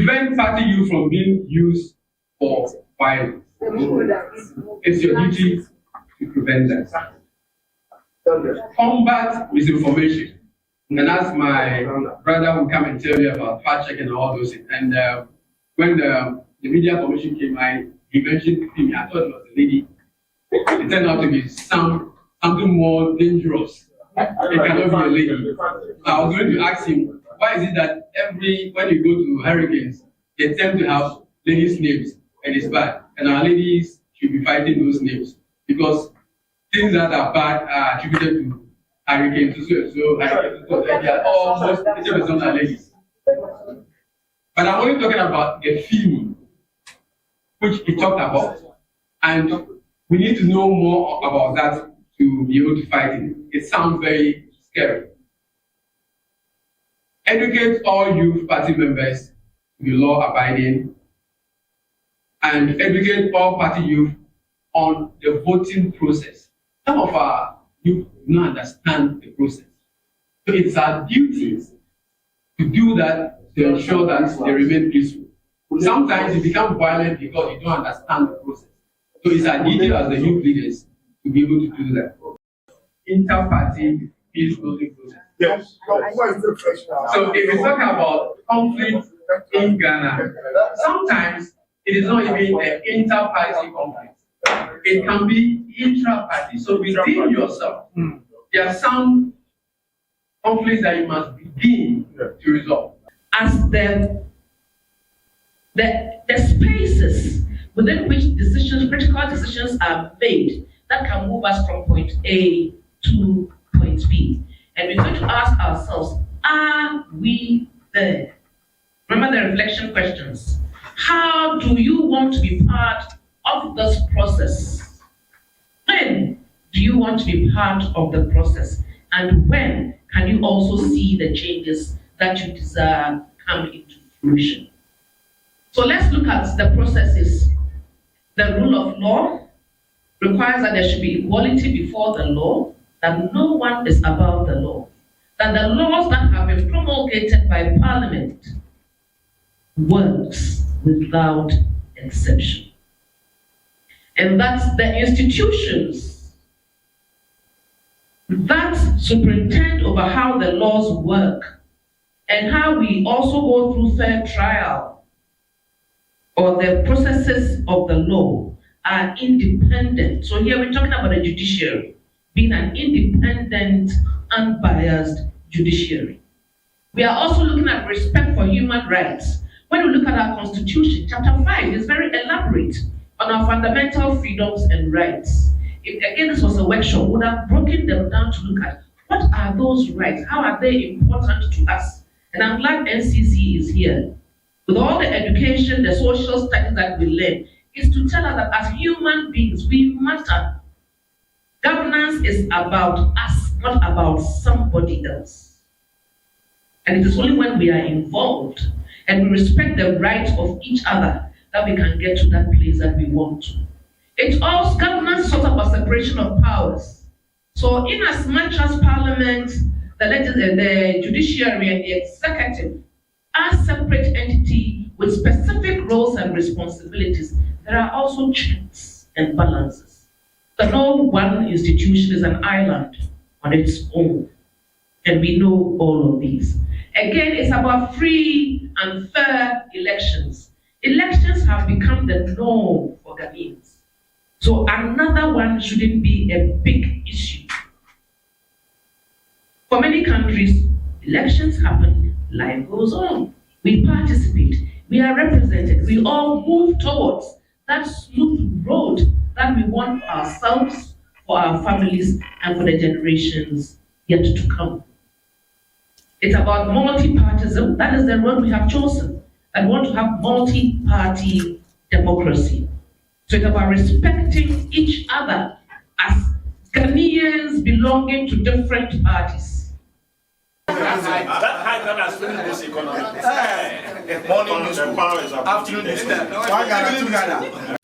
prevent party youth from being used for violence. It's your duty to prevent that. Combat misinformation. And as my brother will come and tell you about fact checking and all those things. And when the media commission came, he mentioned me. I thought it was a lady. It turned out to be something more dangerous. It cannot be a lady. So I was going to ask him, why is it that when you go to hurricanes, they tend to have ladies' names and it's bad, and our ladies should be fighting those names because things that are bad are attributed to hurricanes. So they are almost 80% are ladies. But I'm only talking about the theme which he talked about, and we need to know more about that to be able to fight it. It sounds very scary. Educate all youth party members to be law-abiding, and educate all party youth on the voting process. Some of our youth do not understand the process. So it's our duty to do that to ensure that they remain peaceful. Sometimes you become violent because you don't understand the process. So it's our duty as the youth leaders to be able to do that. Inter-party peace building process. Yes. So if we talk about conflict in Ghana, sometimes it is not even an inter-party conflict. It can be intra-party. So within yourself, there are some conflicts that you must begin to resolve. As the spaces within which critical decisions are made that can move us from point A to point B. And we're going to ask ourselves, are we there? Remember the reflection questions. How do you want to be part of this process? When do you want to be part of the process? And when can you also see the changes that you desire come into fruition? So let's look at the processes. The rule of law requires that there should be equality before the law, that no one is above the law, that the laws that have been promulgated by Parliament works without exception. And that the institutions that superintend over how the laws work and how we also go through fair trial or the processes of the law are independent. So here we're talking about a judiciary being an independent, unbiased judiciary. We are also looking at respect for human rights. When we look at our Constitution, Chapter 5 is very elaborate on our fundamental freedoms and rights. If again this was a workshop, we would have broken them down to look at what are those rights, how are they important to us. And I'm glad NCC is here. With all the education, the social studies that we learn, is to tell us that as human beings, we matter. Governance is about us, not about somebody else. And it is only when we are involved and we respect the rights of each other that we can get to that place that we want to. It also, governance is also about separation of powers. So in as much as Parliament, the judiciary and the executive are separate entities with specific roles and responsibilities, there are also checks and balances. So no one institution is an island on its own, and we know all of these. Again, it's about free and fair elections. Elections have become the norm for Ghanaians. So another one shouldn't be a big issue. For many countries, elections happen, life goes on. We participate, we are represented, we all move towards that smooth road that we want ourselves, for our families, and for the generations yet to come. It's about multi-partism. That is the road we have chosen. And want to have multi-party democracy. So it's about respecting each other as Ghanaians belonging to different parties. That high God has finished this economy. Morning news, afternoon news.